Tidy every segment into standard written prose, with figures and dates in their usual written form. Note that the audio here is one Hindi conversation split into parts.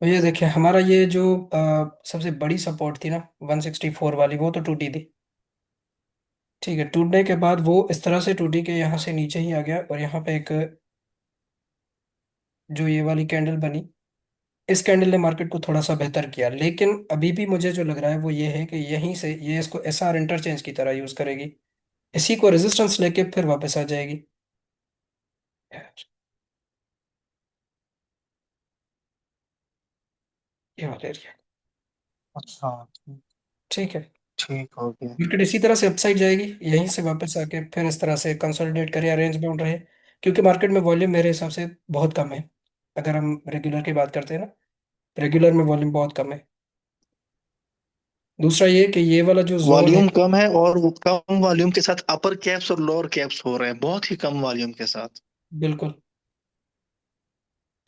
तो ये देखिए हमारा ये जो सबसे बड़ी सपोर्ट थी ना 164 वाली, वो तो टूटी थी। ठीक है, टूटने के बाद वो इस तरह से टूटी कि यहाँ से नीचे ही आ गया, और यहाँ पे एक जो ये वाली कैंडल बनी, इस कैंडल ने मार्केट को थोड़ा सा बेहतर किया। लेकिन अभी भी मुझे जो लग रहा है वो ये है कि यहीं से ये इसको एसआर इंटरचेंज की तरह यूज करेगी, इसी को रेजिस्टेंस लेके फिर वापस आ जाएगी। ये वाला एरिया। अच्छा। ठीक है, ठीक हो गया। मार्केट इसी तरह से अपसाइड जाएगी, यहीं से वापस आके फिर इस तरह से कंसोलिडेट करे, रेंज बाउंड रहे। क्योंकि मार्केट में वॉल्यूम मेरे हिसाब से बहुत कम है। अगर हम रेगुलर की बात करते हैं ना, रेगुलर में वॉल्यूम बहुत कम है। दूसरा ये कि ये वाला जो जोन है। वॉल्यूम कम है, और वो कम वॉल्यूम के साथ अपर कैप्स और लोअर कैप्स हो रहे हैं, बहुत ही कम वॉल्यूम के साथ। बिल्कुल।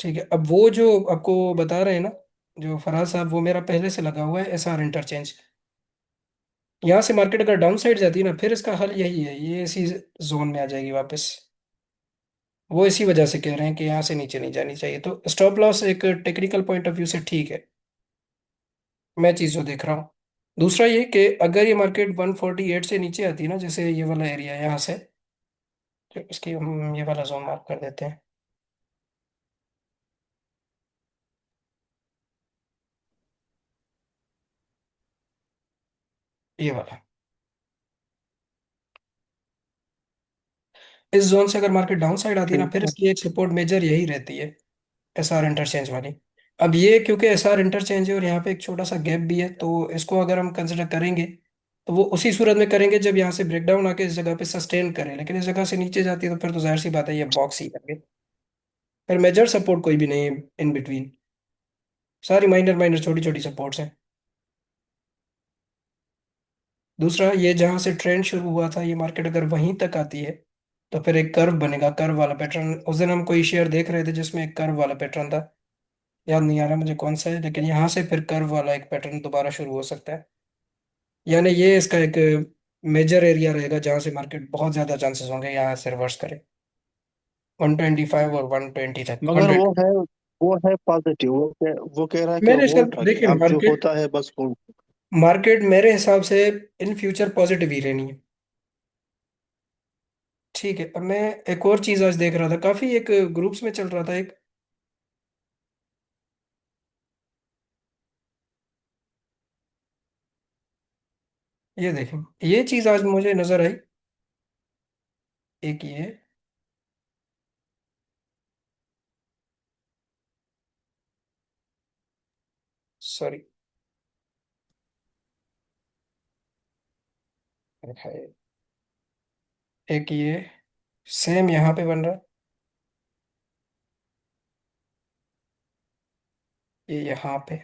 ठीक है, अब वो जो आपको बता रहे हैं ना, जो फराज साहब, वो मेरा पहले से लगा हुआ है एसआर इंटरचेंज। यहाँ से मार्केट अगर डाउन साइड जाती है ना, फिर इसका हल यही है, ये इसी जोन में आ जाएगी वापस। वो इसी वजह से कह रहे हैं कि यहाँ से नीचे नहीं जानी चाहिए। तो स्टॉप लॉस एक टेक्निकल पॉइंट ऑफ व्यू से ठीक है, मैं चीज जो देख रहा हूँ। दूसरा ये कि अगर ये मार्केट 148 से नीचे आती है ना, जैसे ये वाला एरिया यहाँ से, तो इसकी हम ये वाला जोन मार्क कर देते हैं, ये वाला। इस जोन से अगर मार्केट डाउन साइड आती है ना, ठीक फिर है। इसकी एक सपोर्ट मेजर यही रहती है, एसआर इंटरचेंज वाली। अब ये क्योंकि एसआर इंटरचेंज है और यहाँ पे एक छोटा सा गैप भी है, तो इसको अगर हम कंसिडर करेंगे तो वो उसी सूरत में करेंगे जब यहाँ से ब्रेकडाउन आके इस जगह पे सस्टेन करे। लेकिन इस जगह से नीचे जाती है तो फिर तो जाहिर सी बात है ये बॉक्स ही करेंगे। फिर मेजर सपोर्ट कोई भी नहीं है इन बिटवीन, सारी माइनर माइनर छोटी छोटी सपोर्ट्स हैं। दूसरा ये जहाँ से ट्रेंड शुरू हुआ था, ये मार्केट अगर वहीं तक आती है तो फिर एक कर्व बनेगा, कर्व वाला पैटर्न। उस दिन हम कोई शेयर देख रहे थे जिसमें एक कर्व वाला पैटर्न था, याद नहीं आ रहा मुझे कौन सा है, लेकिन यहाँ से फिर कर्व वाला एक पैटर्न दोबारा शुरू हो सकता है। यानी ये इसका एक मेजर एरिया रहेगा जहाँ से मार्केट बहुत ज्यादा चांसेस होंगे यहाँ से रिवर्स करे, 125 और 120 तक, मगर 100। वो है पॉजिटिव, वो कह रहा है कि मेरे हिसाब होल्ड से रखिए, देखिए, अब जो मार्केट होता है बस होल्ड। मार्केट मेरे हिसाब से इन फ्यूचर पॉजिटिव ही रहनी है। ठीक है, अब मैं एक और चीज आज देख रहा था, काफी एक ग्रुप्स में चल रहा था एक, ये देखें, ये चीज आज मुझे नजर आई। एक ये, सॉरी, एक ये सेम यहाँ पे बन रहा है, ये यहाँ पे।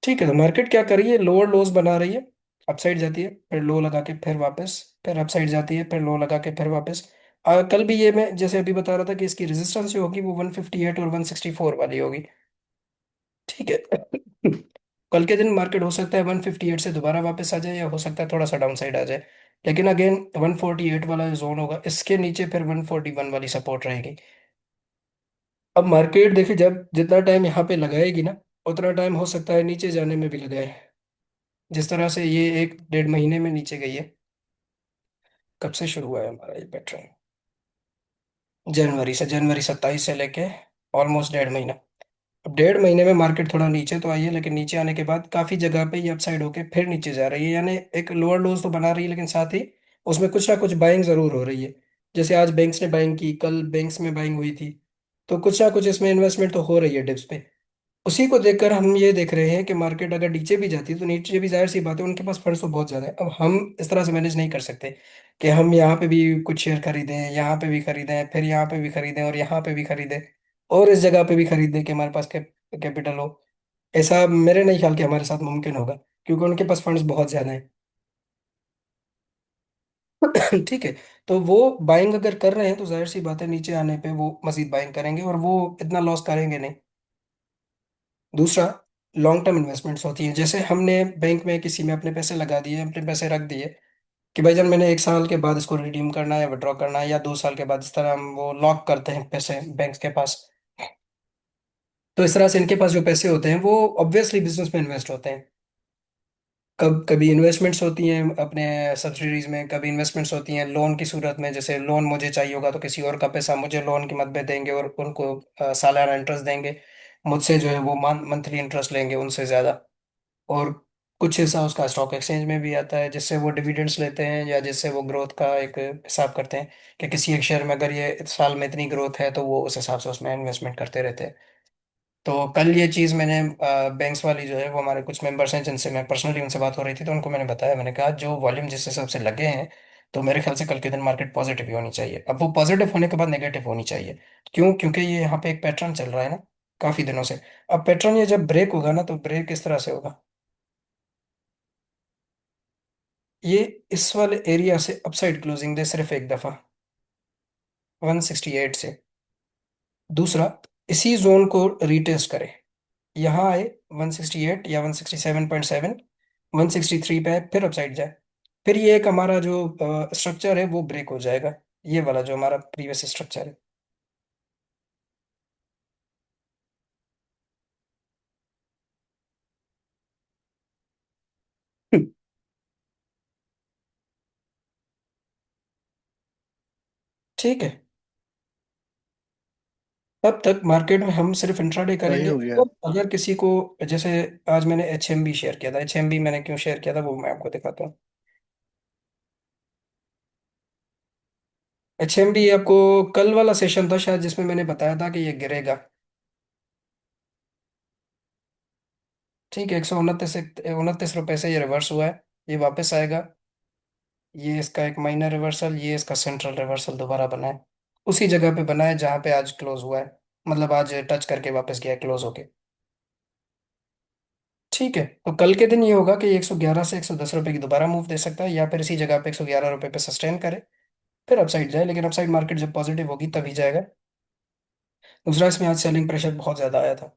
ठीक है, तो मार्केट क्या कर रही है, लोअर लोज बना रही है, अपसाइड जाती है फिर लो लगा के फिर वापस, फिर अपसाइड जाती है फिर लो लगा के फिर वापस। कल भी ये मैं जैसे अभी बता रहा था कि इसकी रेजिस्टेंस जो होगी वो 158 और 164 वाली होगी। ठीक है। कल के दिन मार्केट हो सकता है 158 से दोबारा वापस आ जाए, या हो सकता है थोड़ा सा डाउन साइड आ जाए। लेकिन अगेन 148 वाला जो जोन होगा, इसके नीचे फिर 141 वाली सपोर्ट रहेगी। अब मार्केट देखिए, जब जितना टाइम यहाँ पे लगाएगी ना, उतना टाइम हो सकता है नीचे जाने में भी लगाए। जिस तरह से ये 1 डेढ़ महीने में नीचे गई है। कब से शुरू हुआ है हमारा ये पैटर्न, जनवरी से, जनवरी 27 से लेके ऑलमोस्ट 1.5 महीना। अब 1.5 महीने में मार्केट थोड़ा नीचे तो आई है, लेकिन नीचे आने के बाद काफी जगह पे ये अपसाइड होके फिर नीचे जा रही है। यानी एक लोअर लोज तो बना रही है, लेकिन साथ ही उसमें कुछ ना कुछ बाइंग जरूर हो रही है। जैसे आज बैंक्स ने बाइंग की, कल बैंक्स में बाइंग हुई थी, तो कुछ ना कुछ इसमें इन्वेस्टमेंट तो हो रही है डिप्स पे। उसी को देखकर हम ये देख रहे हैं कि मार्केट अगर नीचे भी जाती है तो नीचे भी जाहिर सी बात है उनके पास फंड्स तो बहुत ज्यादा है। अब हम इस तरह से मैनेज नहीं कर सकते कि हम यहाँ पे भी कुछ शेयर खरीदें, यहाँ पे भी खरीदें, फिर यहाँ पे भी खरीदें और यहाँ पे भी खरीदें, और इस जगह पे भी खरीदें कि हमारे पास कैपिटल हो। ऐसा मेरे नहीं ख्याल कि हमारे साथ मुमकिन होगा, क्योंकि उनके पास फंड्स बहुत ज्यादा हैं। ठीक है, तो वो बाइंग अगर कर रहे हैं तो जाहिर सी बात है नीचे आने पे वो मजीद बाइंग करेंगे, और वो इतना लॉस करेंगे नहीं। दूसरा, लॉन्ग टर्म इन्वेस्टमेंट्स होती हैं, जैसे हमने बैंक में किसी में अपने पैसे लगा दिए, अपने पैसे रख दिए, कि भाईजान मैंने 1 साल के बाद इसको रिडीम करना है या विड्रॉ करना है, या 2 साल के बाद, इस तरह हम वो लॉक करते हैं पैसे बैंक के पास। तो इस तरह से इनके पास जो पैसे होते हैं वो ऑब्वियसली बिजनेस में इन्वेस्ट होते हैं। कब कभी इन्वेस्टमेंट्स होती हैं अपने सब्सिडीज में, कभी इन्वेस्टमेंट्स होती हैं लोन की सूरत में, जैसे लोन मुझे चाहिए होगा तो किसी और का पैसा मुझे लोन की मद में देंगे और उनको सालाना इंटरेस्ट देंगे। मुझसे जो है वो मंथली इंटरेस्ट लेंगे उनसे ज़्यादा। और कुछ हिस्सा उसका स्टॉक एक्सचेंज में भी आता है, जिससे वो डिविडेंड्स लेते हैं या जिससे वो ग्रोथ का एक हिसाब करते हैं कि किसी एक शेयर में अगर ये इस साल में इतनी ग्रोथ है तो वो उस हिसाब से उसमें इन्वेस्टमेंट करते रहते हैं। तो कल ये चीज़ मैंने बैंक्स वाली जो है वो हमारे कुछ मेंबर्स हैं जिनसे मैं पर्सनली उनसे बात हो रही थी, तो उनको मैंने बताया, मैंने कहा जो वॉल्यूम जिस हिसाब से लगे हैं तो मेरे ख्याल से कल के दिन मार्केट पॉजिटिव ही होनी चाहिए। अब वो पॉजिटिव होने के बाद नेगेटिव होनी चाहिए। क्यों? क्योंकि ये यहाँ पे एक पैटर्न चल रहा है ना काफ़ी दिनों से। अब पैटर्न ये जब ब्रेक होगा ना, तो ब्रेक किस तरह से होगा? ये इस वाले एरिया से अपसाइड क्लोजिंग दे सिर्फ एक दफा 168 से। दूसरा, इसी जोन को रीटेस्ट करे, यहाँ आए 168 या 167.7, 163 पे आए फिर अपसाइड जाए, फिर ये एक हमारा जो स्ट्रक्चर है वो ब्रेक हो जाएगा, ये वाला जो हमारा प्रीवियस स्ट्रक्चर है। ठीक है। तब तक मार्केट में हम सिर्फ इंट्राडे सही करेंगे। हो गया। और अगर किसी को, जैसे आज मैंने HMB शेयर किया था, HMB मैंने क्यों शेयर किया था वो मैं आपको दिखाता हूँ। HMB आपको कल वाला सेशन था शायद जिसमें मैंने बताया था कि ये गिरेगा। ठीक है, 129 रुपये से ये रिवर्स हुआ है, ये वापस आएगा। ये इसका एक माइनर रिवर्सल, ये इसका सेंट्रल रिवर्सल दोबारा बना है, उसी जगह पे बना है जहां पे आज क्लोज हुआ है। मतलब आज टच करके वापस गया है क्लोज होके। ठीक है, तो कल के दिन ये होगा कि 111 से 110 रुपए की दोबारा मूव दे सकता है, या फिर इसी जगह पे 111 रुपए पे सस्टेन करे, फिर अपसाइड जाए, लेकिन अपसाइड मार्केट जब पॉजिटिव होगी तभी जाएगा। दूसरा, इसमें आज सेलिंग प्रेशर बहुत ज्यादा आया था।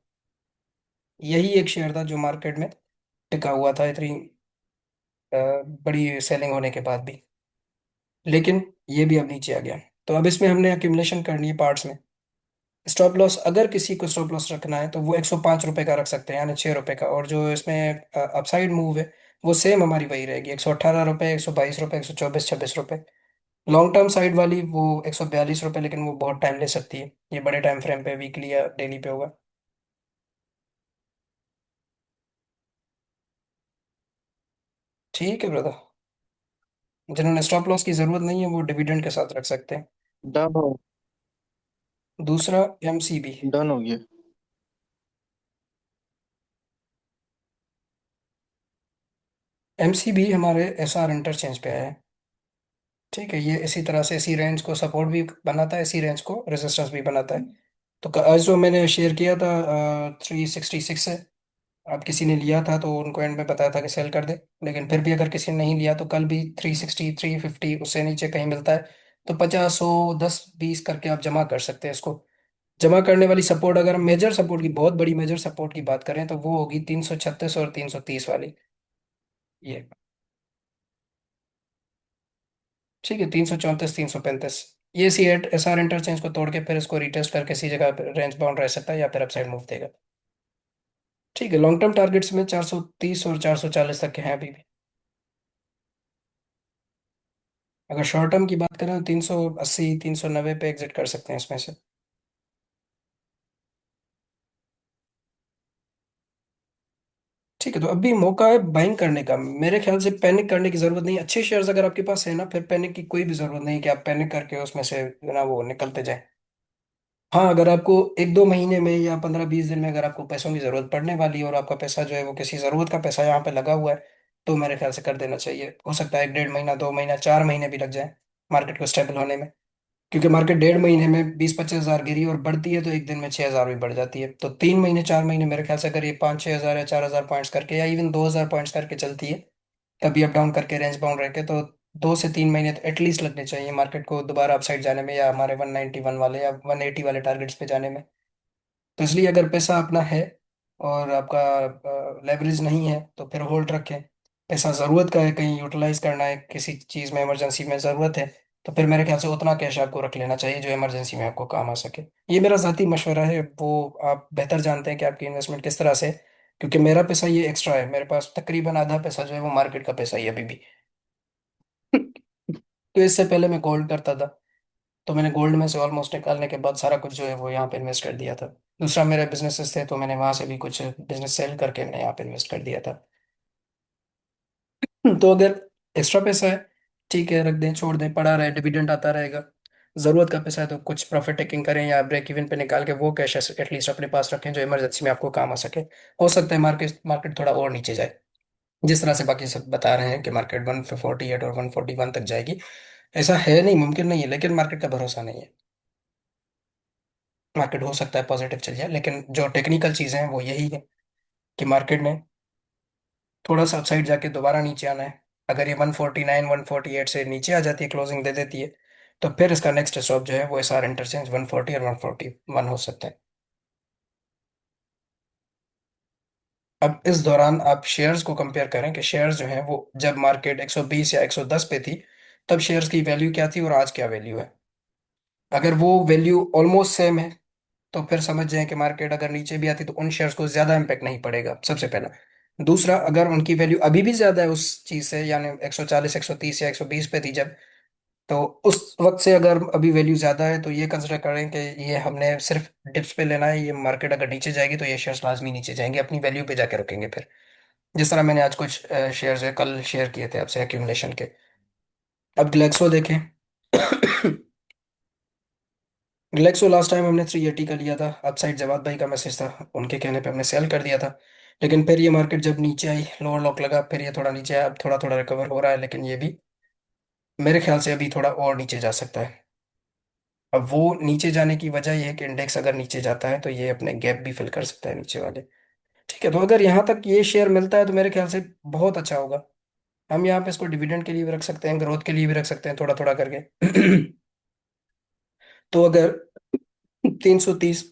यही एक शेयर था जो मार्केट में टिका हुआ था इतनी अ, बड़ी सेलिंग होने के बाद भी। लेकिन ये भी अब नीचे आ गया। तो अब इसमें हमने एक्यूमुलेशन करनी है पार्ट्स में। स्टॉप लॉस, अगर किसी को स्टॉप लॉस रखना है तो वो 105 रुपये का रख सकते हैं, यानी 6 रुपये का। और जो इसमें अपसाइड मूव है वो सेम हमारी वही रहेगी, 118 रुपये, 122 रुपये, 124, 26 रुपये। लॉन्ग टर्म साइड वाली वो 142 रुपये, लेकिन वो बहुत टाइम ले सकती है, ये बड़े टाइम फ्रेम पे, वीकली या डेली पे होगा। ठीक है ब्रदर। जिन्होंने स्टॉप लॉस की जरूरत नहीं है वो डिविडेंड के साथ रख सकते हैं। डन हो दूसरा, MCB। डन हो गया। MCB हमारे SR इंटरचेंज पे आया है। ठीक है, ये इसी तरह से इसी रेंज को सपोर्ट भी बनाता है, इसी रेंज को रेजिस्टेंस भी बनाता है। तो आज जो मैंने शेयर किया था 366 से, अब किसी ने लिया था तो उनको एंड में बताया था कि सेल कर दे। लेकिन फिर भी अगर किसी ने नहीं लिया तो कल भी 360, 350 उससे नीचे कहीं मिलता है तो 50, 100, 10, 20 करके आप जमा कर सकते हैं इसको। जमा करने वाली सपोर्ट, अगर हम मेजर सपोर्ट की, बहुत बड़ी मेजर सपोर्ट की बात करें तो वो होगी 336 और 330 वाली, ये। ठीक है, 334, 335, ये सी एट SR इंटरचेंज को तोड़ के फिर इसको रिटेस्ट करके इसी जगह रेंज बाउंड रह सकता है या फिर अपसाइड मूव देगा। ठीक है, लॉन्ग टर्म टारगेट्स में 430 और 440 तक के हैं अभी भी। अगर शॉर्ट टर्म की बात करें तो 380, 390 पे एग्जिट कर सकते हैं इसमें से। ठीक है, तो अभी मौका है बाइंग करने का। मेरे ख्याल से पैनिक करने की जरूरत नहीं है। अच्छे शेयर्स अगर आपके पास है ना, फिर पैनिक की कोई भी जरूरत नहीं कि आप पैनिक करके उसमें से ना वो निकलते जाए। हाँ, अगर आपको 1-2 महीने में या 15-20 दिन में अगर आपको पैसों की जरूरत पड़ने वाली है और आपका पैसा जो है वो किसी जरूरत का पैसा यहाँ पे लगा हुआ है, तो मेरे ख्याल से कर देना चाहिए। हो सकता है 1-1.5 महीना, 2 महीना, 4 महीने भी लग जाए मार्केट को स्टेबल होने में। क्योंकि मार्केट 1.5 महीने में 20-25 हज़ार गिरी और बढ़ती है तो एक दिन में 6 हज़ार भी बढ़ जाती है। तो 3 महीने, 4 महीने मेरे ख्याल से अगर ये 5-6 हज़ार या 4 हज़ार पॉइंट्स करके या इवन 2 हज़ार पॉइंट्स करके चलती है, कभी अप डाउन करके रेंज बाउंड रह के, तो 2 से 3 महीने तो एटलीस्ट लगने चाहिए मार्केट को दोबारा अपसाइड जाने में, या हमारे 191 वाले या 180 वाले टारगेट्स पे जाने में। तो इसलिए अगर पैसा अपना है और आपका लेवरेज नहीं है तो फिर होल्ड रखें। पैसा ज़रूरत का है, कहीं यूटिलाइज करना है, किसी चीज़ में इमरजेंसी में ज़रूरत है, तो फिर मेरे ख्याल से उतना कैश आपको रख लेना चाहिए जो इमरजेंसी में आपको काम आ सके। ये मेरा ज़ाती मशवरा है, वो आप बेहतर जानते हैं कि आपकी इन्वेस्टमेंट किस तरह से है। क्योंकि मेरा पैसा ये एक्स्ट्रा है, मेरे पास तकरीबन आधा पैसा जो है वो मार्केट का पैसा ही है अभी भी। तो इससे पहले मैं गोल्ड करता था, तो मैंने गोल्ड में से ऑलमोस्ट निकालने के बाद सारा कुछ जो है वो यहाँ पे इन्वेस्ट कर दिया था। दूसरा मेरे बिजनेसेस थे, तो मैंने वहां से भी कुछ बिजनेस सेल करके मैंने यहाँ पे इन्वेस्ट कर दिया था। तो अगर एक्स्ट्रा पैसा है, ठीक है, रख दें, छोड़ दें, पड़ा रहे, डिविडेंड आता रहेगा। जरूरत का पैसा है तो कुछ प्रॉफिट टेकिंग करें या ब्रेक इवन पे निकाल के वो कैश एटलीस्ट अपने पास रखें जो इमरजेंसी में आपको काम आ सके। हो सकता है मार्केट मार्केट थोड़ा और नीचे जाए, जिस तरह से बाकी सब बता रहे हैं कि मार्केट 148 और 141 तक जाएगी। ऐसा है नहीं, मुमकिन नहीं है, लेकिन मार्केट का भरोसा नहीं है। मार्केट हो सकता है पॉजिटिव चल जाए, लेकिन जो टेक्निकल चीज़ें हैं वो यही है कि मार्केट ने थोड़ा सा अपसाइड जाके दोबारा नीचे आना है। अगर ये 149 148 से नीचे आ जाती है, क्लोजिंग दे देती है, तो फिर इसका नेक्स्ट स्टॉप जो है वो एस आर इंटरचेंज 140 और 141 हो सकता है। अब इस दौरान आप शेयर्स को कंपेयर करें कि शेयर्स जो हैं वो जब मार्केट 120 या 110 पे थी, तब शेयर्स की वैल्यू क्या थी और आज क्या वैल्यू है। अगर वो वैल्यू ऑलमोस्ट सेम है, तो फिर समझ जाएं कि मार्केट अगर नीचे भी आती तो उन शेयर्स को ज्यादा इम्पेक्ट नहीं पड़ेगा, सबसे पहला। दूसरा, अगर उनकी वैल्यू अभी भी ज्यादा है उस चीज से, यानी 140 130 या 120 पे थी जब, तो उस वक्त से अगर अभी वैल्यू ज्यादा है, तो ये कंसिडर करें कि ये हमने सिर्फ डिप्स पे लेना है। ये मार्केट अगर नीचे जाएगी तो ये शेयर्स लाजमी नीचे जाएंगे, अपनी वैल्यू पे जाके रुकेंगे फिर। जिस तरह मैंने आज कुछ शेयर्स है कल शेयर किए थे आपसे एक्यूमुलेशन के। अब ग्लेक्सो देखें। रिलैक्सो लास्ट टाइम हमने 380 का लिया था, अपसाइड जवाद भाई का मैसेज था, उनके कहने पे हमने सेल कर दिया था। लेकिन फिर ये मार्केट जब नीचे आई, लोअर लॉक लगा, फिर ये थोड़ा नीचे आया, अब थोड़ा थोड़ा रिकवर हो रहा है, लेकिन ये भी मेरे ख्याल से अभी थोड़ा और नीचे जा सकता है। अब वो नीचे जाने की वजह ये है कि इंडेक्स अगर नीचे जाता है तो ये अपने गैप भी फिल कर सकता है नीचे वाले। ठीक है, तो अगर यहाँ तक ये शेयर मिलता है तो मेरे ख्याल से बहुत अच्छा होगा। हम यहाँ पे इसको डिविडेंड के लिए भी रख सकते हैं, ग्रोथ के लिए भी रख सकते हैं, थोड़ा थोड़ा करके। तो अगर 330,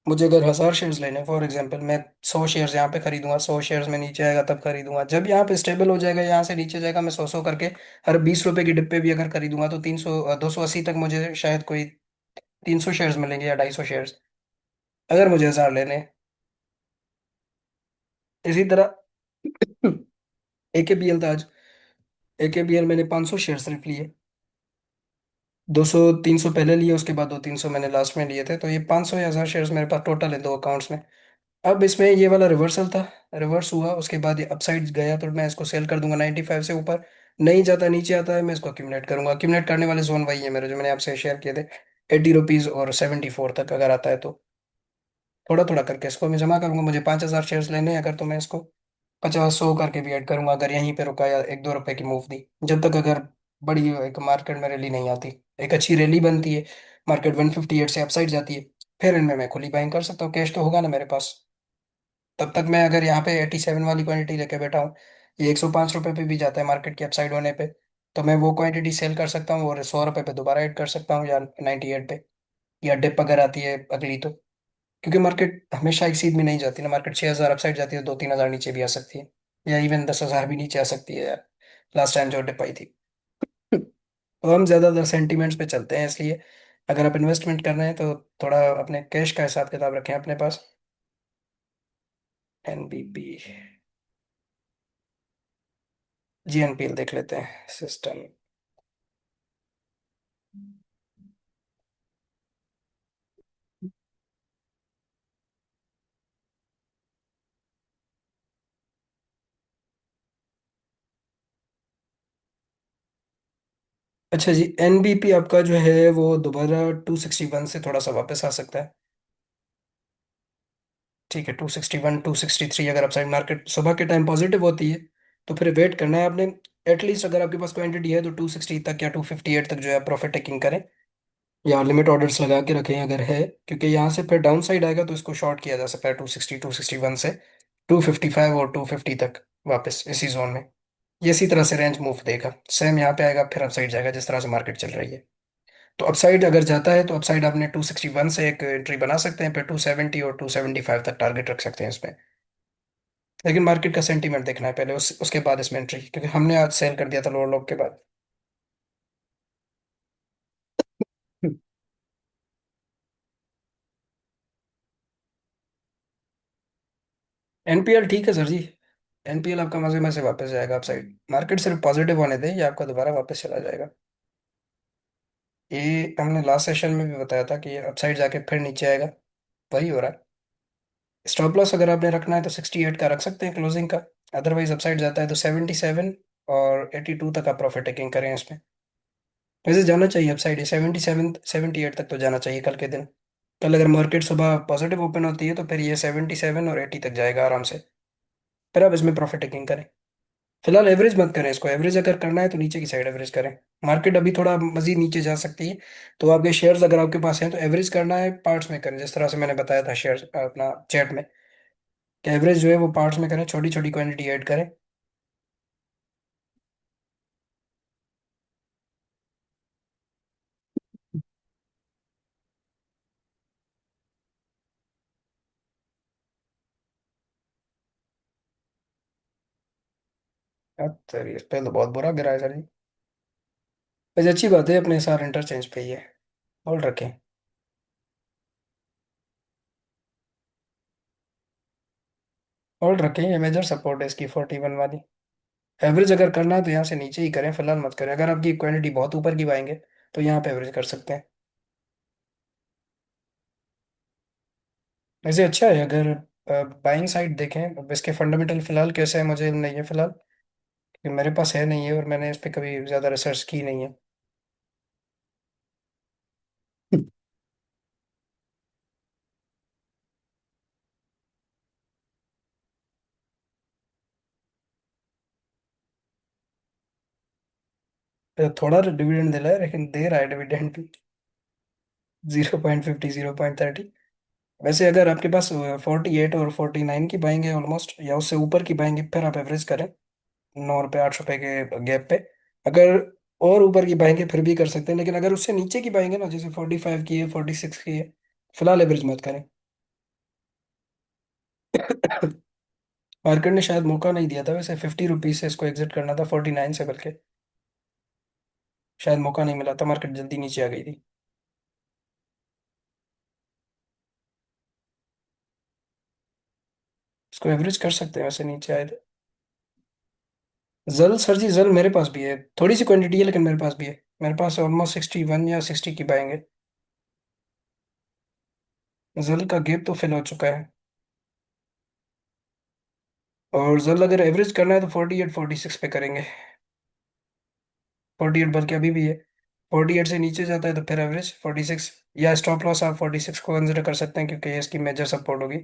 मुझे अगर 1000 शेयर्स लेने, फॉर एग्जांपल मैं 100 शेयर्स यहाँ पे खरीदूंगा, 100 शेयर्स में नीचे आएगा तब खरीदूंगा, जब यहाँ पे स्टेबल हो जाएगा, यहाँ से नीचे जाएगा, मैं 100 करके हर 20 रुपए की डिब्बे भी अगर खरीदूंगा तो 280 तक मुझे शायद कोई 300 शेयर्स मिलेंगे या 250 शेयर्स, अगर मुझे 1000 लेने हैं। इसी तरह AKBL था आज, AKBL मैंने 500 शेयर सिर्फ लिए, 200 300 पहले लिए, उसके बाद 200 300 मैंने लास्ट में लिए थे, तो ये 500 या 1000 शेयर्स मेरे पास टोटल है दो अकाउंट्स में। अब इसमें ये वाला रिवर्सल था, रिवर्स हुआ, उसके बाद ये अपसाइड गया तो मैं इसको सेल कर दूंगा 95 से ऊपर। नहीं जाता, नीचे आता है, मैं इसको अक्यूमुलेट करूंगा। अक्यूमुलेट करने वाले जोन वही है मेरे जो मैंने आपसे शेयर किए थे, 80 रुपीज और 74 तक अगर आता है तो थोड़ा थोड़ा करके इसको मैं जमा करूंगा। मुझे 5000 शेयर्स लेने हैं अगर, तो मैं इसको 50 100 करके भी ऐड करूंगा अगर यहीं पे रुका या 1 2 रुपए की मूव दी, जब तक अगर बड़ी एक मार्केट में रैली नहीं आती, एक अच्छी रैली बनती है, मार्केट 158 से अपसाइड जाती है, फिर इनमें मैं खुली बाइंग कर सकता हूँ, कैश तो होगा ना मेरे पास। तब तक मैं अगर यहाँ पे 87 वाली क्वांटिटी लेके बैठा हूँ, ये 105 रुपये पे भी जाता है मार्केट की अपसाइड होने पे, तो मैं वो क्वांटिटी सेल कर सकता हूँ और 100 रुपये पे दोबारा ऐड कर सकता हूँ, या 98 पे, या डिप अगर आती है अगली तो। क्योंकि मार्केट हमेशा एक सीध में नहीं जाती ना, मार्केट 6000 अपसाइड जाती है तो 2 3 हज़ार नीचे भी आ सकती है, या इवन 10 हज़ार भी नीचे आ सकती है यार, लास्ट टाइम जो डिप आई थी। तो हम ज्यादातर सेंटीमेंट्स पे चलते हैं, इसलिए अगर आप इन्वेस्टमेंट कर रहे हैं तो थोड़ा अपने कैश का हिसाब किताब रखें अपने पास। NBP, GNPL देख लेते हैं सिस्टम। अच्छा जी, NBP आपका जो है वो दोबारा 261 से थोड़ा सा वापस आ सकता है। ठीक है, 261 263 अगर अपसाइड मार्केट सुबह के टाइम पॉजिटिव होती है, तो फिर वेट करना है आपने। एटलीस्ट अगर आपके पास क्वांटिटी है तो 260 तक या 258 तक जो है प्रॉफिट टेकिंग करें, या लिमिट ऑर्डर्स लगा के रखें अगर है। क्योंकि यहाँ से फिर डाउन साइड आएगा तो इसको शॉर्ट किया जा सकता है 260 261 से 255 और 250 तक, वापस इसी जोन में। ये इसी तरह से रेंज मूव देगा, सेम यहाँ पे आएगा फिर अपसाइड जाएगा जिस तरह से मार्केट चल रही है। तो अपसाइड अगर जाता है तो अपसाइड आपने 261 से एक एंट्री बना सकते हैं, फिर 270 और 275 तक टारगेट रख सकते हैं इसमें। लेकिन मार्केट का सेंटीमेंट देखना है पहले, उसके बाद इसमें एंट्री, क्योंकि हमने आज सेल कर दिया था लोअर लॉक के बाद। एनपीएल ठीक है सर जी। एनपीएल आपका मजे में से वापस जाएगा अप साइड, मार्केट सिर्फ पॉजिटिव होने दें, ये आपका दोबारा वापस चला जाएगा। ये हमने लास्ट सेशन में भी बताया था कि ये अपसाइड जाके फिर नीचे आएगा, वही हो रहा है। स्टॉप लॉस अगर आपने रखना है तो 68 का रख सकते हैं क्लोजिंग का, अदरवाइज अपसाइड जाता है तो 77 और 82 तक आप प्रॉफिट टेकिंग करें इसमें। वैसे जाना चाहिए अपसाइड, ये 77 78 तक तो जाना चाहिए कल के दिन। कल अगर मार्केट सुबह पॉजिटिव ओपन होती है तो फिर ये 77 और 80 तक जाएगा आराम से, फिर आप इसमें प्रॉफिट टेकिंग करें। फिलहाल एवरेज मत करें इसको, एवरेज अगर करना है तो नीचे की साइड एवरेज करें। मार्केट अभी थोड़ा मजीद नीचे जा सकती है, तो आपके शेयर्स अगर आपके पास हैं तो एवरेज करना है पार्ट्स में करें, जिस तरह से मैंने बताया था शेयर्स अपना चैट में, कि एवरेज जो है वो पार्ट्स में करें, छोटी छोटी क्वांटिटी ऐड करें। अब सर इस पे तो बहुत बुरा गिरा है सर जी। वैसे अच्छी बात है, अपने सारे इंटरचेंज पे ही है, होल्ड रखें। होल्ड रखें, ये मेजर सपोर्ट है इसकी 41 वाली। एवरेज अगर करना है तो यहाँ से नीचे ही करें, फिलहाल मत करें। अगर आपकी क्वांटिटी बहुत ऊपर की पाएंगे तो यहाँ पे एवरेज कर सकते हैं। वैसे अच्छा है अगर बाइंग साइड देखें। अब इसके फंडामेंटल फिलहाल कैसे है मुझे नहीं है फिलहाल, कि मेरे पास है नहीं है और मैंने इस पर कभी ज़्यादा रिसर्च की नहीं है। थोड़ा डिविडेंड दे रहा है, लेकिन दे रहा है डिविडेंड भी। 0.50 0.30। वैसे अगर आपके पास 48 और 49 की बाइंग है ऑलमोस्ट, या उससे ऊपर की बाइंग है, फिर आप एवरेज करें 9 रुपये 8 रुपये के गैप पे। अगर और ऊपर की बाइंग है फिर भी कर सकते हैं, लेकिन अगर उससे नीचे की बाइंग है ना, जैसे 45 की है 46 की है, फिलहाल एवरेज मत करें। मार्केट ने शायद मौका नहीं दिया था वैसे, 50 रुपीज से इसको एग्जिट करना था, 49 से, बल्कि शायद मौका नहीं मिला था, मार्केट जल्दी नीचे आ गई थी। इसको एवरेज कर सकते हैं वैसे नीचे आए थे। जल सर जी, जल मेरे पास भी है, थोड़ी सी क्वांटिटी है लेकिन मेरे पास भी है। मेरे पास ऑलमोस्ट 61 या 60 की पाएंगे। जल का गेप तो फिल हो चुका है। और जल अगर एवरेज करना है तो 48 46 पे करेंगे। 48 बल्कि अभी भी है। 48 से नीचे जाता है तो फिर एवरेज 46, या स्टॉप लॉस आप 46 को कंसिडर कर सकते हैं, क्योंकि ये इसकी मेजर सपोर्ट होगी।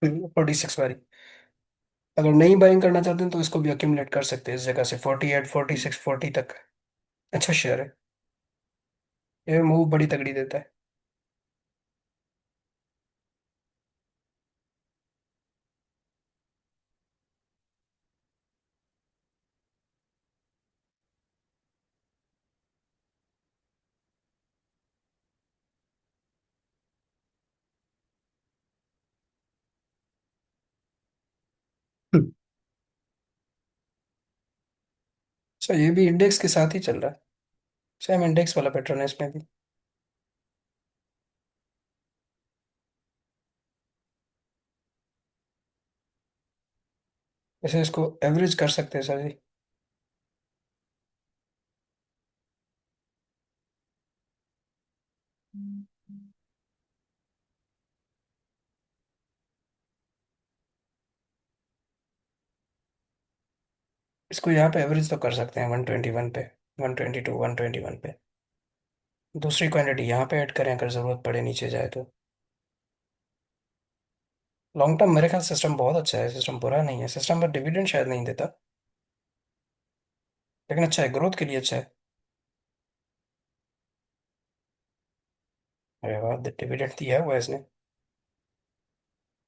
46 वाली। अगर नहीं बाइंग करना चाहते हैं तो इसको भी अक्यूमुलेट कर सकते हैं इस जगह से, 48 46 40 तक। अच्छा शेयर है, ये मूव बड़ी तगड़ी देता है। अच्छा, ये भी इंडेक्स के साथ ही चल रहा है, सेम इंडेक्स वाला पैटर्न है इसमें भी। वैसे इसको एवरेज कर सकते हैं सर जी। इसको यहाँ पे एवरेज तो कर सकते हैं 121 पे, 122 121 पे। दूसरी क्वांटिटी यहाँ पे ऐड करें अगर जरूरत पड़े नीचे जाए तो। लॉन्ग टर्म मेरे ख्याल सिस्टम बहुत अच्छा है, सिस्टम बुरा नहीं है, सिस्टम पर डिविडेंड शायद नहीं देता, लेकिन अच्छा है, ग्रोथ के लिए अच्छा है। अरे वाह, डिविडेंड दिया हुआ है इसने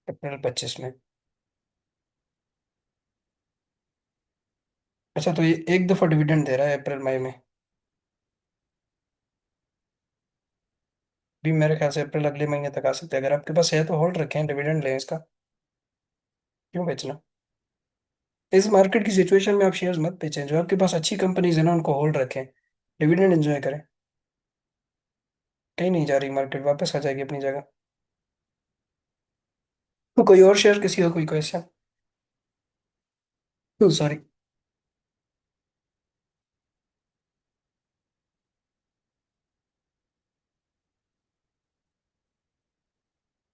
अप्रैल 25 में। अच्छा, तो ये एक दफा डिविडेंड दे रहा है अप्रैल मई में। भी मेरे ख्याल से अप्रैल अगले महीने तक आ सकते हैं। अगर आपके पास है तो होल्ड रखें, डिविडेंड लें इसका। क्यों बेचना? इस मार्केट की सिचुएशन में आप शेयर्स मत बेचें, जो आपके पास अच्छी कंपनीज है ना उनको होल्ड रखें, डिविडेंड एंजॉय करें। कहीं नहीं जा रही मार्केट, वापस आ जाएगी अपनी जगह। तो कोई और शेयर, किसी और कोई क्वेश्चन? सॉरी।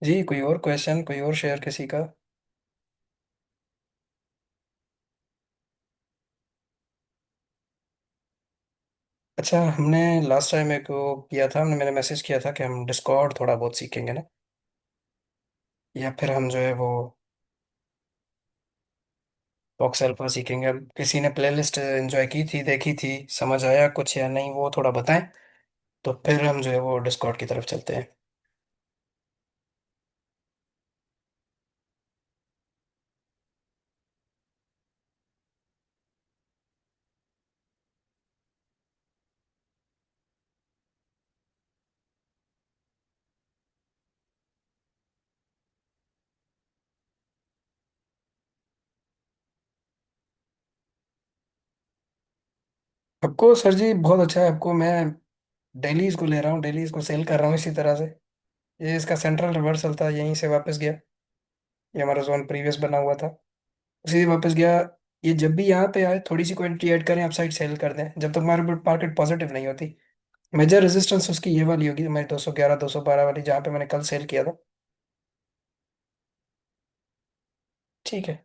जी कोई और क्वेश्चन, कोई और शेयर किसी का? अच्छा, हमने लास्ट टाइम एक वो किया था, हमने मैंने मैसेज किया था कि हम डिस्कॉर्ड थोड़ा बहुत सीखेंगे ना, या फिर हम जो है वो बॉक्स अल्फा सीखेंगे। अब किसी ने प्लेलिस्ट एंजॉय की थी, देखी थी, समझ आया कुछ या नहीं, वो थोड़ा बताएं, तो फिर हम जो है वो डिस्कॉर्ड की तरफ चलते हैं। आपको सर जी बहुत अच्छा है, आपको मैं डेली इसको ले रहा हूँ, डेली इसको सेल कर रहा हूँ इसी तरह से। ये इसका सेंट्रल रिवर्सल था, यहीं से वापस गया। ये हमारा जोन प्रीवियस बना हुआ था, उसी से वापस गया। ये जब भी यहाँ पे आए थोड़ी सी क्वांटिटी ऐड करें, अपसाइड सेल कर दें, जब तक हमारे मार्केट पॉजिटिव नहीं होती। मेजर रेजिस्टेंस उसकी ये वाली होगी, मैं 211 212 वाली, जहाँ पे मैंने कल सेल किया था। ठीक है,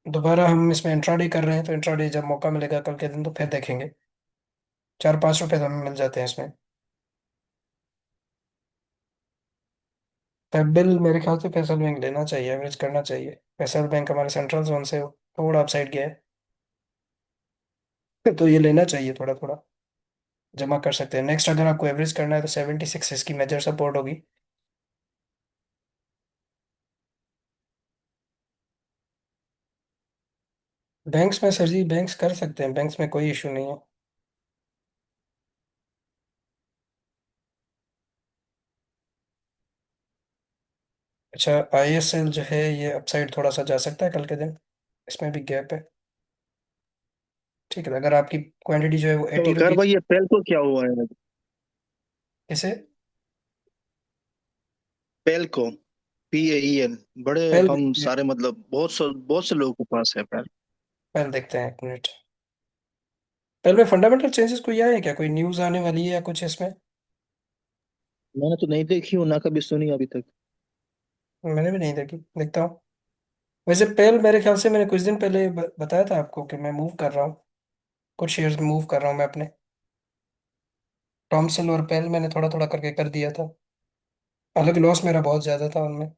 दोबारा हम इसमें इंट्राडे कर रहे हैं, तो इंट्राडे जब मौका मिलेगा कल के दिन तो फिर देखेंगे। 4 5 रुपए तो हमें मिल जाते हैं इसमें। बिल मेरे ख्याल से फैसल बैंक लेना चाहिए, एवरेज करना चाहिए। फैसल बैंक हमारे सेंट्रल जोन से थोड़ा अपसाइड गया है तो ये लेना चाहिए थोड़ा थोड़ा, जमा कर सकते हैं। नेक्स्ट अगर आपको एवरेज करना है तो 76 इसकी मेजर सपोर्ट होगी। बैंक्स में सर जी, बैंक्स कर सकते हैं, बैंक्स में कोई इशू नहीं है। अच्छा, आईएसएल जो है ये अपसाइड थोड़ा सा जा सकता है कल के दिन, इसमें भी गैप है। ठीक है, अगर आपकी क्वांटिटी जो है वो तो 80 खैर रुपीज। भाई, ये पेल को क्या हुआ है? इसे पेल को, PAEL, बड़े पहल हम देखते हैं, सारे मतलब बहुत से लोगों के पास है पेल। पहल देखते हैं, 1 मिनट। पहले में फंडामेंटल चेंजेस कोई आए हैं क्या, कोई न्यूज़ आने वाली है या कुछ इसमें? मैंने तो नहीं देखी हूँ ना, कभी सुनी अभी तक। मैंने भी नहीं देखी, देखता हूँ। वैसे पहल मेरे ख्याल से मैंने कुछ दिन पहले बताया था आपको कि मैं मूव कर रहा हूँ, कुछ शेयर्स मूव कर रहा हूँ मैं अपने। थॉमसन और पहल मैंने थोड़ा थोड़ा करके कर दिया था, हालांकि लॉस मेरा बहुत ज्यादा था उनमें।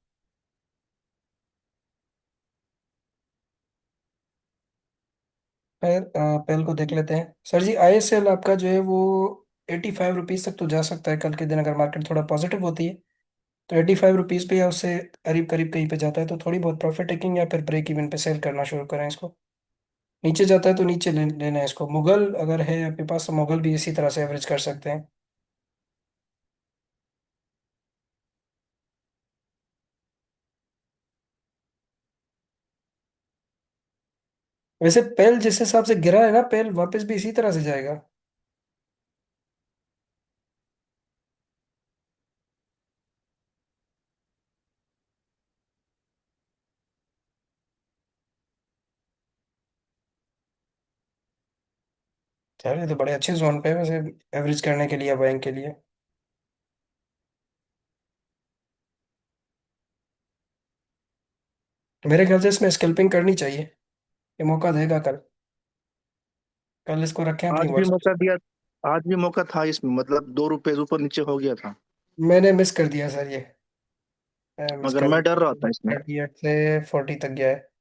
पहल को देख लेते हैं सर जी। आईएसएल आपका जो है वो 85 रुपीज तक तो जा सकता है कल के दिन, अगर मार्केट थोड़ा पॉजिटिव होती है तो 85 रुपीज पे या उससे करीब करीब कहीं पे जाता है तो थोड़ी बहुत प्रॉफिट टेकिंग या फिर ब्रेक इवन पे सेल करना शुरू करें इसको। नीचे जाता है तो नीचे लेना है इसको। मुगल अगर है आपके पास तो मुगल भी इसी तरह से एवरेज कर सकते हैं। वैसे पेल जिस हिसाब से गिरा है ना, पेल वापस भी इसी तरह से जाएगा। यार ये तो बड़े अच्छे जोन पे है वैसे, एवरेज करने के लिए, बाइंग के लिए। मेरे ख्याल से इसमें स्कैल्पिंग करनी चाहिए, ये मौका देगा कल। कल इसको रखें अपनी आज भी वॉच मौका लिस्ट। दिया। आज भी मौका था इसमें, मतलब 2 रुपए ऊपर नीचे हो गया था। मैंने मिस कर दिया सर ये, मिस मगर कर मैं डर रहा दिया। था इसमें। 38 से 40 तक गया है।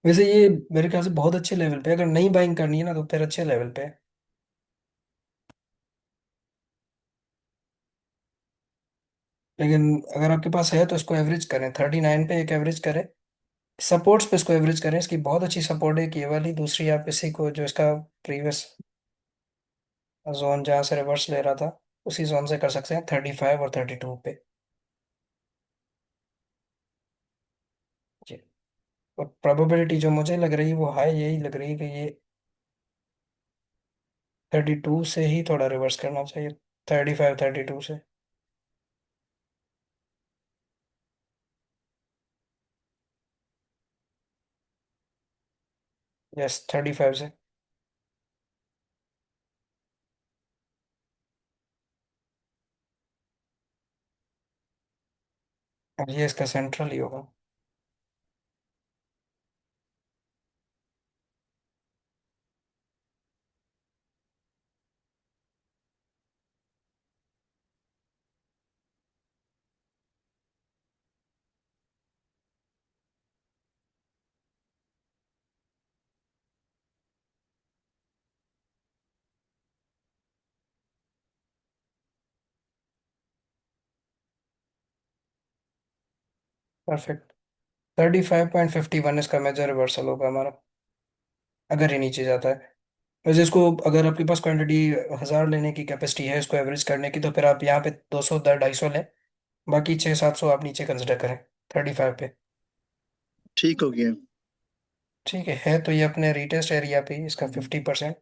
वैसे ये मेरे ख्याल से बहुत अच्छे लेवल पे है, अगर नई बाइंग करनी है ना तो फिर अच्छे लेवल पे है। लेकिन अगर आपके पास है तो इसको एवरेज करें, 39 पे एक एवरेज करें। सपोर्ट्स पे इसको एवरेज करें, इसकी बहुत अच्छी सपोर्ट है कि ये वाली, दूसरी आप इसी को जो इसका प्रीवियस जोन जहाँ से रिवर्स ले रहा था उसी जोन से कर सकते हैं 35 और 32 पे। जी। और प्रोबेबिलिटी जो मुझे लग रही है वो हाई यही लग रही है कि ये 32 से ही थोड़ा रिवर्स करना चाहिए, 35 32 से। यस 35 से। अब ये इसका सेंट्रल ही होगा। परफेक्ट। 35.51 इसका मेजर रिवर्सल होगा हमारा, अगर ये नीचे जाता है। वैसे इसको, अगर आपके पास क्वांटिटी 1000 लेने की कैपेसिटी है इसको एवरेज करने की, तो फिर आप यहाँ पे 200 250 लें। बाकी 600 700 आप नीचे कंसिडर करें 35 पे। ठीक हो गया। ठीक है तो ये अपने रिटेस्ट एरिया पे ही इसका 50%।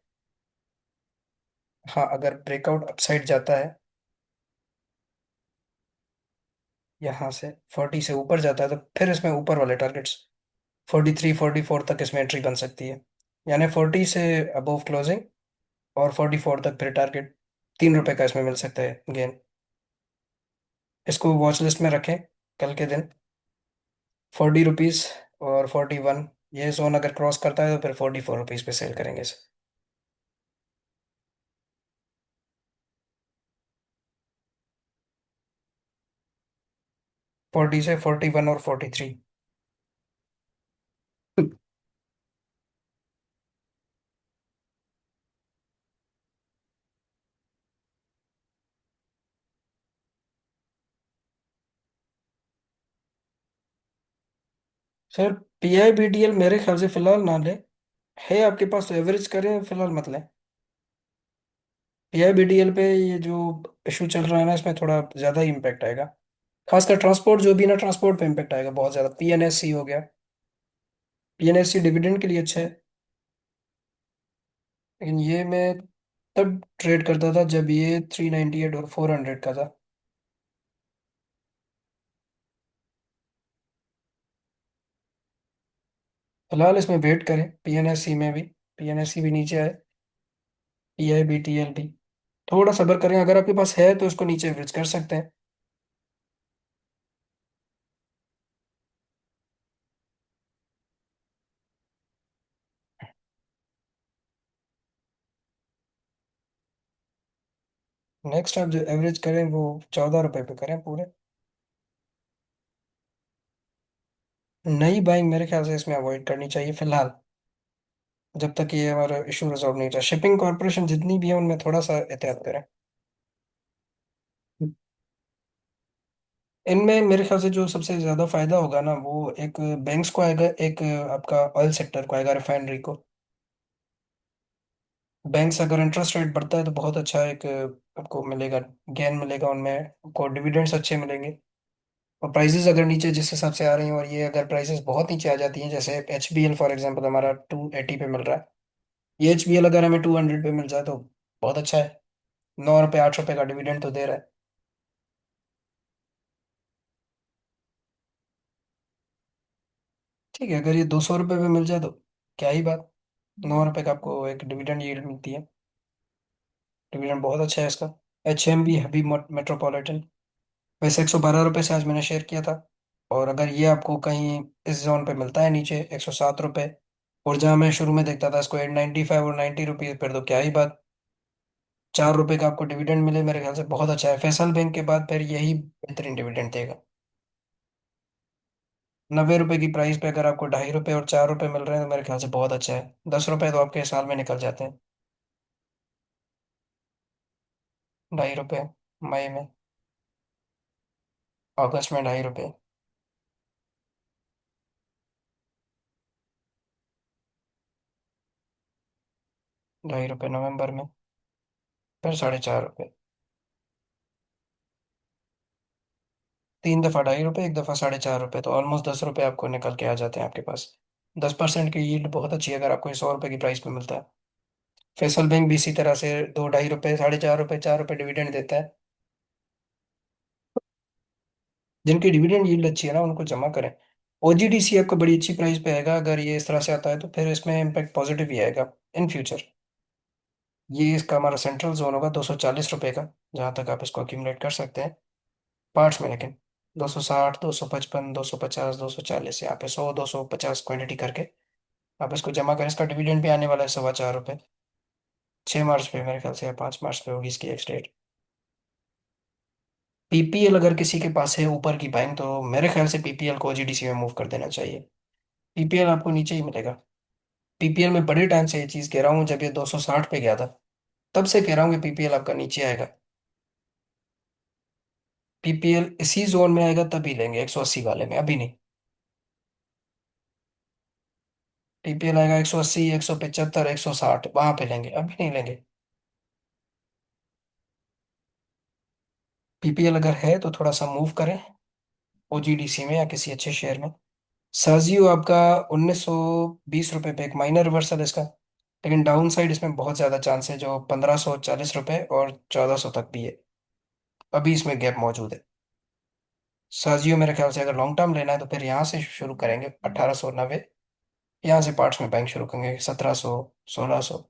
हाँ, अगर ब्रेकआउट अपसाइड जाता है यहाँ से 40 से ऊपर जाता है, तो फिर इसमें ऊपर वाले टारगेट्स 43 44 तक इसमें एंट्री बन सकती है। यानी 40 से अबव क्लोजिंग, और 44 तक फिर टारगेट। 3 रुपए का इसमें मिल सकता है गेन। इसको वॉच लिस्ट में रखें कल के दिन। 40 रुपीज और 41, ये जोन अगर क्रॉस करता है तो फिर 44 रुपीज पे सेल करेंगे इसे। 40 से 41 और 43। Sir P I B T L मेरे ख्याल से फिलहाल ना ले। है आपके पास तो एवरेज करें, फिलहाल मत लें। P I B T L पे ये जो इशू चल रहा है ना, इसमें थोड़ा ज़्यादा ही इम्पेक्ट आएगा। खासकर ट्रांसपोर्ट, जो भी ना ट्रांसपोर्ट पे इम्पेक्ट आएगा बहुत ज़्यादा। पी एन एस सी हो गया। P N S C dividend के लिए अच्छा है, लेकिन ये मैं तब ट्रेड करता था जब ये 398 और 400 का था। फिलहाल इसमें वेट करें, पी एन एस सी में भी। पी एन एस सी भी नीचे आए, P I B T L भी। थोड़ा सब्र करें, अगर आपके पास है तो इसको नीचे एवरेज कर सकते हैं। नेक्स्ट आप जो एवरेज करें वो 14 रुपए पे करें पूरे। नई बाइंग मेरे ख्याल से इसमें अवॉइड करनी चाहिए फिलहाल, जब तक ये हमारा इशू रिजॉल्व नहीं होता। शिपिंग कॉर्पोरेशन जितनी भी है उनमें थोड़ा सा एहतियात करें। इनमें मेरे ख्याल से जो सबसे ज्यादा फायदा होगा ना, वो एक बैंक्स को आएगा, एक आपका ऑयल सेक्टर को आएगा, रिफाइनरी को। बैंक्स अगर इंटरेस्ट रेट बढ़ता है तो बहुत अच्छा एक आपको मिलेगा, गेन मिलेगा उनमें। आपको डिविडेंड्स अच्छे मिलेंगे। और प्राइसेस अगर नीचे जिस हिसाब से आ रही हैं, और ये अगर प्राइसेस बहुत नीचे आ जाती हैं, जैसे H B L for example हमारा 280 पे मिल रहा है। ये एच बी एल अगर हमें 200 पे मिल जाए तो बहुत अच्छा है। 9 रुपये 8 रुपये का डिविडेंड तो दे रहा है। ठीक है, अगर ये 200 रुपये पे मिल जाए तो क्या ही बात। 9 रुपये का आपको एक डिविडेंड यील्ड मिलती है। डिविडेंड बहुत अच्छा है इसका। एच एम बी हबीब मेट्रोपॉलिटन, वैसे 112 रुपये से आज मैंने शेयर किया था। और अगर ये आपको कहीं इस जोन पे मिलता है नीचे 107 रुपये, और जहाँ मैं शुरू में देखता था इसको 895 और 90 रुपीज, फिर तो क्या ही बात। 4 रुपये का आपको डिविडेंड मिले, मेरे ख्याल से बहुत अच्छा है। फैसल बैंक के बाद फिर यही बेहतरीन डिविडेंड देगा। 90 रुपये की प्राइस पे अगर आपको 2.5 रुपये और 4 रुपये मिल रहे हैं तो मेरे ख्याल से बहुत अच्छा है। 10 रुपये तो आपके साल में निकल जाते हैं। 2.5 रुपये मई में, अगस्त में 2.5 रुपये, 2.5 रुपये नवंबर में। फिर 4.5 रुपये। 3 दफ़ा 2.5 रुपये, एक दफ़ा 4.5 रुपये, तो ऑलमोस्ट 10 रुपये आपको निकल के आ जाते हैं आपके पास। 10% की यील्ड बहुत अच्छी है अगर आपको ये 100 रुपये की प्राइस पे मिलता है। फैसल बैंक भी इसी तरह से 2 2.5 रुपये, 4.5 रुपये, 4 रुपये डिविडेंड देता है। जिनकी डिविडेंड यील्ड अच्छी है ना, उनको जमा करें। ओजीडीसी आपको बड़ी अच्छी प्राइस पे आएगा अगर ये इस तरह से आता है, तो फिर इसमें इम्पैक्ट पॉजिटिव ही आएगा इन फ्यूचर। ये इसका हमारा सेंट्रल जोन होगा 240 रुपये का, जहाँ तक आप इसको अक्यूमुलेट कर सकते हैं पार्ट्स में, लेकिन 260, 255, 250, 240, यहाँ पे 100, 250 क्वांटिटी करके आप इसको जमा करें। इसका डिविडेंड भी आने वाला है 4.25 रुपये। 6 मार्च पे मेरे ख्याल से, या 5 मार्च पे होगी इसकी एक्स डेट। पीपीएल अगर किसी के पास है ऊपर की बाइंग, तो मेरे ख्याल से पीपीएल को ओजीडीसी में मूव कर देना चाहिए। पीपीएल आपको नीचे ही मिलेगा। पीपीएल में बड़े टाइम से ये चीज कह रहा हूँ, जब ये 260 पे गया था तब से कह रहा हूँ कि पीपीएल आपका नीचे आएगा। पीपीएल इसी जोन में आएगा तभी लेंगे, 180 वाले में, अभी नहीं। पीपीएल आएगा 180, 175, 160, वहां पे लेंगे, अभी नहीं लेंगे। पीपीएल अगर है तो थोड़ा सा मूव करें ओजीडीसी में या किसी अच्छे शेयर में। साजियो आपका 1920 रुपये पे एक माइनर रिवर्सल है इसका, लेकिन डाउन साइड इसमें बहुत ज्यादा चांस है, जो 1540 रुपये और 1400 तक भी है। अभी इसमें गैप मौजूद है। साजियो मेरे ख्याल से अगर लॉन्ग टर्म लेना है तो फिर यहाँ से शुरू करेंगे 1890। यहाँ से पार्ट्स में बैंक शुरू करेंगे 1700, 1600।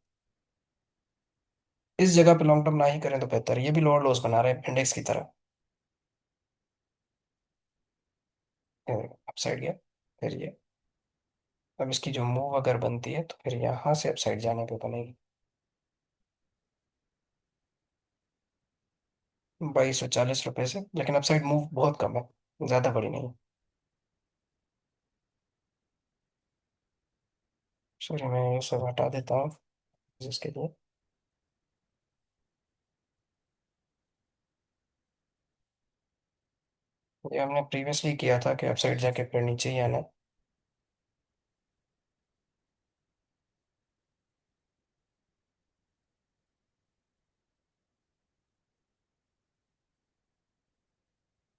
इस जगह पे लॉन्ग टर्म ना ही करें तो बेहतर है। ये भी लोअर लॉस बना रहे हैं इंडेक्स की तरह। अपसाइड गया। फिर ये, अब इसकी जो मूव अगर बनती है तो फिर यहाँ से अपसाइड जाने पे बनेगी 2240 रुपये से, लेकिन अपसाइड मूव बहुत कम है, ज्यादा बड़ी नहीं। सॉरी, मैं ये सब हटा देता हूँ जिसके लिए। ये हमने प्रीवियसली किया था कि अपसाइड जाके फिर नीचे ही आना है।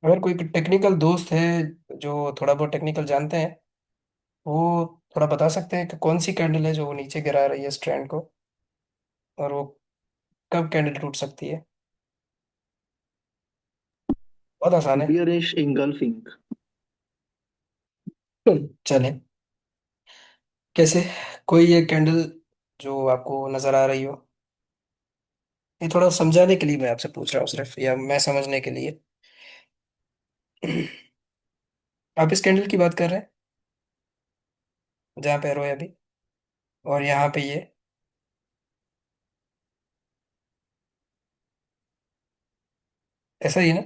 अगर कोई टेक्निकल दोस्त है जो थोड़ा बहुत टेक्निकल जानते हैं, वो थोड़ा बता सकते हैं कि कौन सी कैंडल है जो वो नीचे गिरा रही है इस ट्रेंड को, और वो कब कैंडल टूट सकती है। बहुत आसान है। Bearish engulfing. चले, कैसे? कोई एक कैंडल जो आपको नजर आ रही हो। ये थोड़ा समझाने के लिए मैं आपसे पूछ रहा हूँ सिर्फ, या मैं समझने के लिए। आप इस कैंडल की बात कर रहे हैं जहाँ पे एरो है अभी, और यहाँ पे ये, ऐसा ही है ना?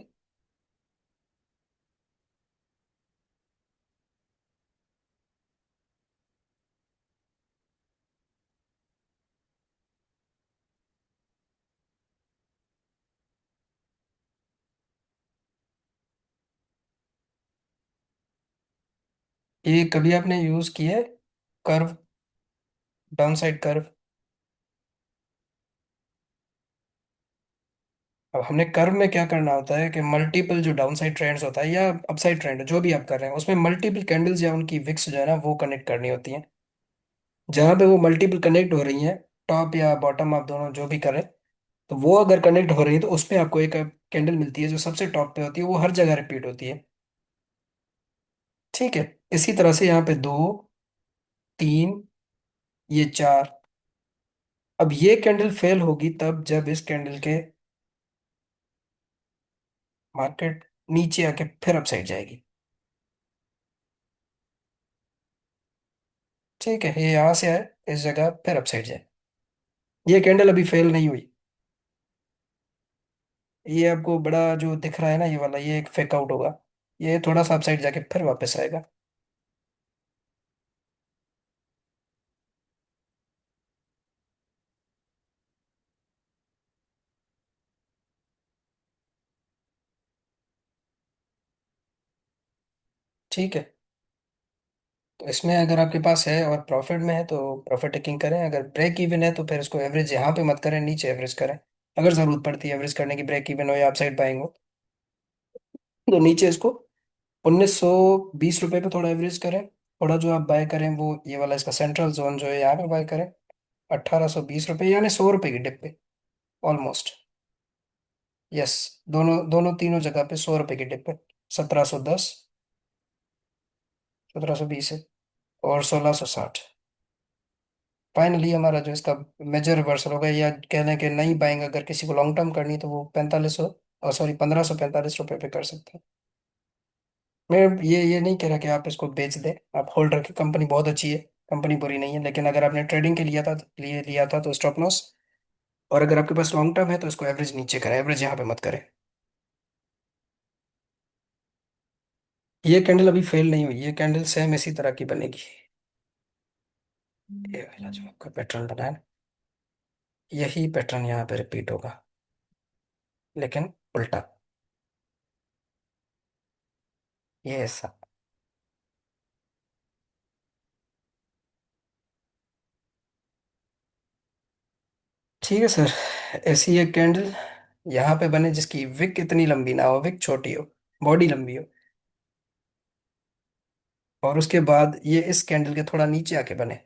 ये कभी आपने यूज किया है कर्व, डाउन साइड कर्व? अब हमने कर्व में क्या करना होता है कि मल्टीपल जो डाउन साइड ट्रेंड्स होता है या अपसाइड ट्रेंड जो भी आप कर रहे हैं, उसमें मल्टीपल कैंडल्स या उनकी विक्स जो है ना वो कनेक्ट करनी होती हैं। जहां पे वो मल्टीपल कनेक्ट हो रही हैं, टॉप या बॉटम आप दोनों जो भी करें, तो वो अगर कनेक्ट हो रही है तो उसमें आपको एक कैंडल मिलती है जो सबसे टॉप पे होती है, वो हर जगह रिपीट होती है। ठीक है। इसी तरह से यहाँ पे 2, 3, ये 4। अब ये कैंडल फेल होगी तब जब इस कैंडल के मार्केट नीचे आके फिर अपसाइड जाएगी। ठीक है, ये यहाँ से आए इस जगह फिर अपसाइड जाए। ये कैंडल अभी फेल नहीं हुई। ये आपको बड़ा जो दिख रहा है ना ये वाला, ये एक फेक आउट होगा। ये थोड़ा सा अपसाइड जाके फिर वापस आएगा। ठीक है। तो इसमें अगर आपके पास है और प्रॉफिट में है तो प्रॉफिट टेकिंग करें, अगर ब्रेक इवन है तो फिर इसको एवरेज यहाँ पे मत करें, नीचे एवरेज करें। अगर जरूरत पड़ती है एवरेज करने की, ब्रेक इवन हो या अपसाइड बाइंग हो, तो नीचे इसको 1920 रुपये पे थोड़ा एवरेज करें। थोड़ा जो आप बाय करें वो ये वाला इसका सेंट्रल जोन जो है यहाँ पे बाय करें 1820 रुपये, यानी 100 रुपये की डिप पे ऑलमोस्ट। यस, दोनों दोनों तीनों जगह पे 100 रुपये की डिप पे। 1710, 1720 है, और 1660। फाइनली हमारा जो इसका मेजर रिवर्सल होगा, या कह लें कि नई बाइंग अगर किसी को लॉन्ग टर्म करनी है, तो वो 4500, और सॉरी 1545 रुपये पे कर सकते हैं। मैं ये नहीं कह रहा कि आप इसको बेच दें, आप होल्ड रखें, कंपनी बहुत अच्छी है, कंपनी बुरी नहीं है, लेकिन अगर आपने ट्रेडिंग के लिया था तो स्टॉप लॉस, और अगर आपके पास लॉन्ग टर्म है तो इसको एवरेज नीचे करें, एवरेज यहाँ पे मत करें। ये कैंडल अभी फेल नहीं हुई, ये कैंडल सेम इसी तरह की बनेगी। ये वाला जो आपका पैटर्न बना है ना, यही पैटर्न यहाँ पे रिपीट होगा, लेकिन उल्टा। ये ऐसा। ठीक है सर, ऐसी एक कैंडल यहाँ पे बने जिसकी विक इतनी लंबी ना हो, विक छोटी हो, बॉडी लंबी हो, और उसके बाद ये इस कैंडल के थोड़ा नीचे आके बने,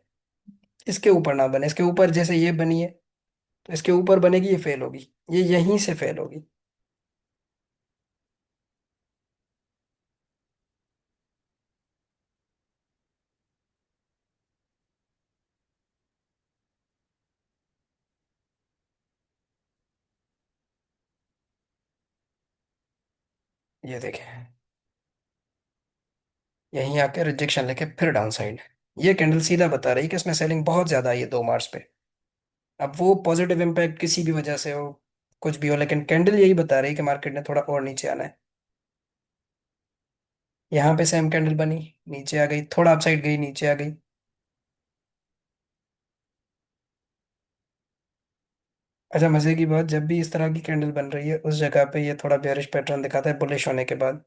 इसके ऊपर ना बने। इसके ऊपर जैसे ये बनी है, तो इसके ऊपर बनेगी, ये फेल होगी, ये यहीं से फेल होगी। ये देखें, यहीं आके रिजेक्शन लेके फिर डाउन साइड। ये कैंडल सीधा बता रही है कि इसमें सेलिंग बहुत ज्यादा आई है 2 मार्च पे। अब वो पॉजिटिव इम्पैक्ट किसी भी वजह से हो, कुछ भी हो, लेकिन कैंडल यही बता रही है कि मार्केट ने थोड़ा और नीचे आना है। यहाँ पे सेम कैंडल बनी, नीचे आ गई, थोड़ा अपसाइड गई, नीचे आ गई। अच्छा, मजे की बात, जब भी इस तरह की कैंडल बन रही है उस जगह पे ये थोड़ा बेयरिश पैटर्न दिखाता है बुलिश होने के बाद।